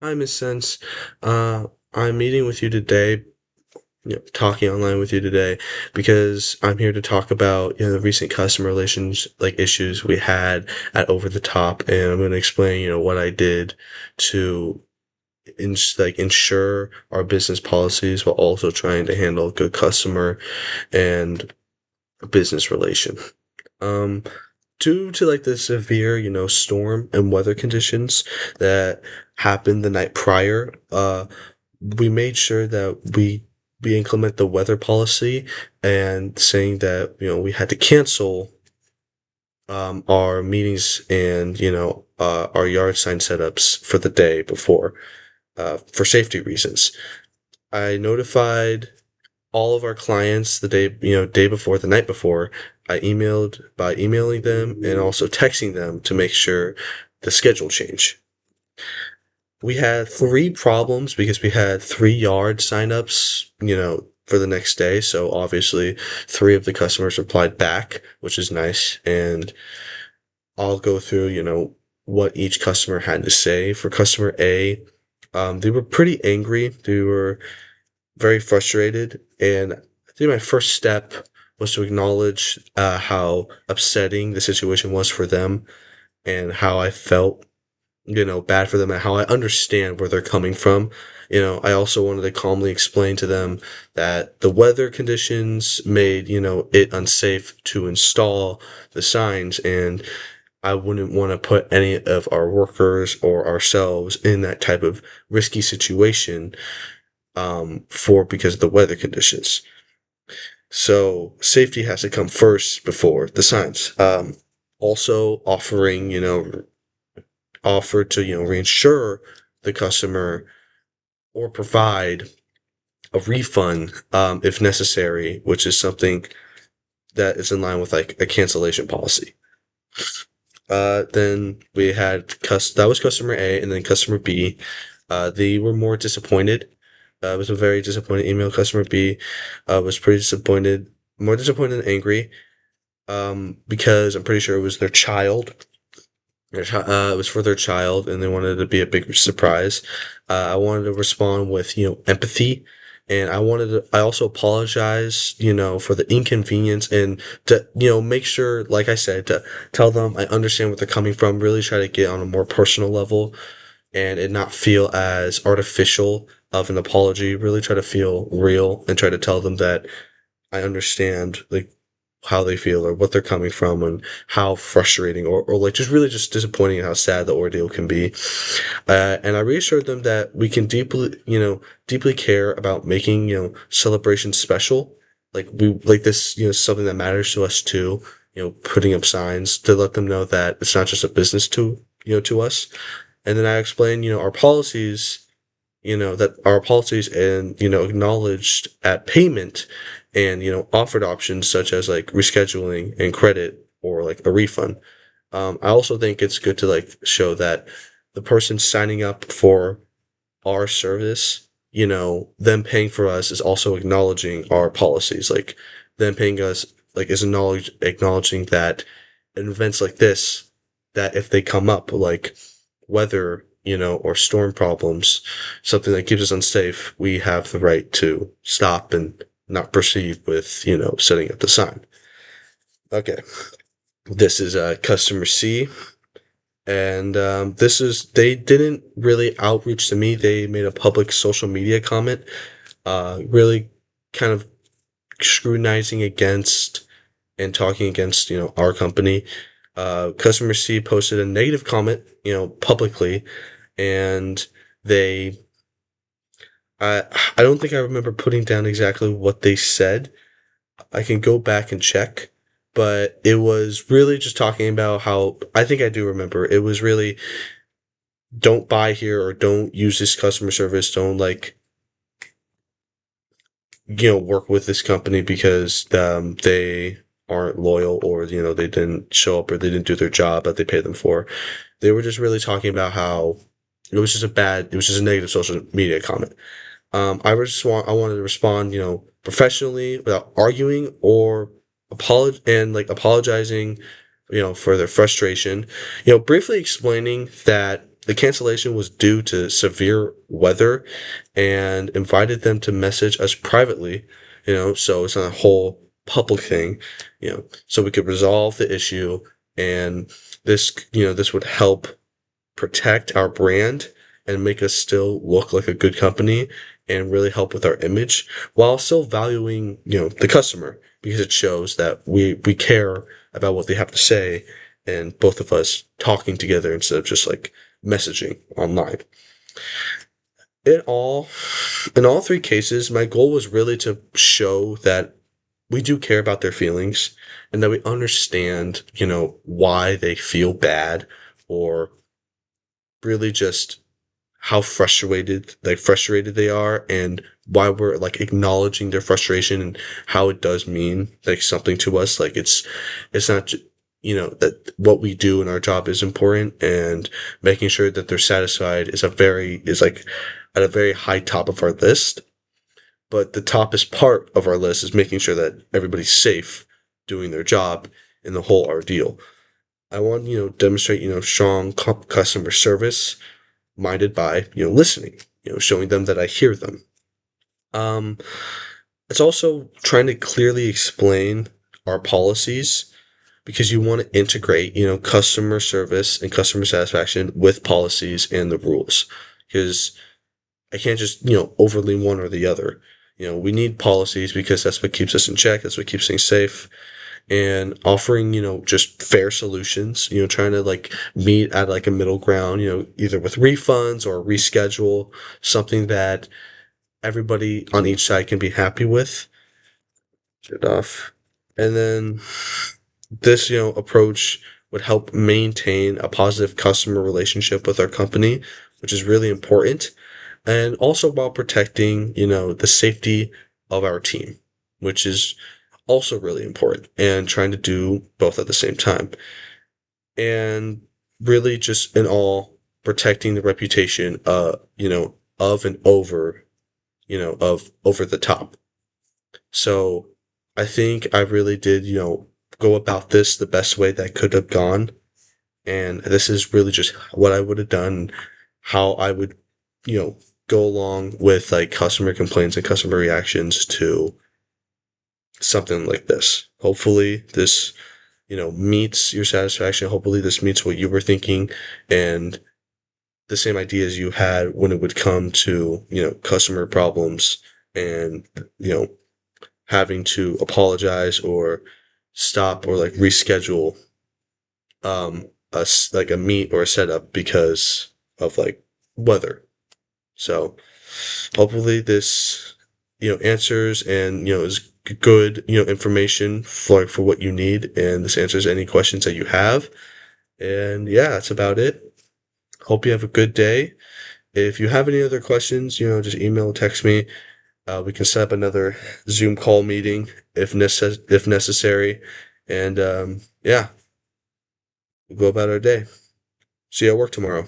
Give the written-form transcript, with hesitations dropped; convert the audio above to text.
Hi, Miss Sense. I'm meeting with you today, talking online with you today because I'm here to talk about, the recent customer relations issues we had at Over the Top, and I'm going to explain, what I did to ensure our business policies while also trying to handle good customer and business relation. Um, Due to the severe, storm and weather conditions that happened the night prior, we made sure that we implement the weather policy and saying that we had to cancel our meetings and our yard sign setups for the day before for safety reasons. I notified all of our clients the day day before, the night before. I emailed by emailing them and also texting them to make sure the schedule change. We had three problems because we had 3 yard signups, for the next day. So obviously, three of the customers replied back, which is nice. And I'll go through, what each customer had to say. For customer A, they were pretty angry. They were very frustrated. And I think my first step was to acknowledge how upsetting the situation was for them and how I felt bad for them and how I understand where they're coming from. I also wanted to calmly explain to them that the weather conditions made, it unsafe to install the signs, and I wouldn't want to put any of our workers or ourselves in that type of risky situation for because of the weather conditions. So safety has to come first before the signs. Also offering, offer to, reinsure the customer or provide a refund if necessary, which is something that is in line with a cancellation policy. Then we had that was customer A, and then customer B. They were more disappointed. It was a very disappointing email. Customer B was pretty disappointed, more disappointed and angry because I'm pretty sure it was their child. It was for their child, and they wanted it to be a big surprise. I wanted to respond with empathy, and I also apologize for the inconvenience and to make sure, like I said, to tell them I understand where they're coming from. Really try to get on a more personal level and it not feel as artificial of an apology. Really try to feel real and try to tell them that I understand how they feel or what they're coming from and how frustrating or just really just disappointing and how sad the ordeal can be. And I reassured them that we can deeply care about making, celebrations special. Like this, something that matters to us too, putting up signs to let them know that it's not just a business to us. And then I explained, that our policies and, acknowledged at payment and, offered options such as rescheduling and credit or a refund. I also think it's good to show that the person signing up for our service, them paying for us is also acknowledging our policies. Like them paying us is acknowledging that in events like this, that if they come up weather, or storm problems, something that keeps us unsafe, we have the right to stop and not proceed with, setting up the sign. Okay. This is customer C. And they didn't really outreach to me. They made a public social media comment, really kind of scrutinizing against and talking against, our company. Customer C posted a negative comment, publicly, and they, I don't think I remember putting down exactly what they said. I can go back and check, but it was really just talking about how I think I do remember. It was really don't buy here or don't use this customer service. Don't work with this company because they aren't loyal or they didn't show up or they didn't do their job that they paid them for. They were just really talking about how it was just a negative social media comment. I wanted to respond, professionally without arguing or apologizing, for their frustration. Briefly explaining that the cancellation was due to severe weather and invited them to message us privately, so it's not a whole public thing, so we could resolve the issue. And this would help protect our brand and make us still look like a good company and really help with our image while still valuing, the customer, because it shows that we care about what they have to say, and both of us talking together instead of just like messaging online. In all in all three cases, my goal was really to show that we do care about their feelings and that we understand, why they feel bad, or really just how frustrated they are, and why we're like acknowledging their frustration and how it does mean like something to us. Like it's not that what we do in our job is important, and making sure that they're satisfied is like at a very high top of our list. But the toppest part of our list is making sure that everybody's safe doing their job in the whole ordeal. I want, demonstrate, strong customer service minded by, listening, showing them that I hear them. Um, it's also trying to clearly explain our policies, because you want to integrate, customer service and customer satisfaction with policies and the rules. Because I can't just, overly one or the other. We need policies because that's what keeps us in check. That's what keeps things safe. And offering, just fair solutions, trying to like meet at like a middle ground, either with refunds or reschedule, something that everybody on each side can be happy with. Shut off. And then this, approach would help maintain a positive customer relationship with our company, which is really important. And also while protecting, the safety of our team, which is also really important, and trying to do both at the same time. And really just in all protecting the reputation, of and over, of over the top. So I think I really did, go about this the best way that could have gone. And this is really just what I would have done, how I would, go along with like customer complaints and customer reactions to something like this. Hopefully this, meets your satisfaction. Hopefully this meets what you were thinking, and the same ideas you had when it would come to, customer problems, and, you know, having to apologize or stop or like reschedule like a meet or a setup because of like weather. So hopefully this, answers and, is good, information for what you need, and this answers any questions that you have. And yeah, that's about it. Hope you have a good day. If you have any other questions, just email or text me. We can set up another Zoom call meeting if necessary. And yeah, we'll go about our day. See you at work tomorrow.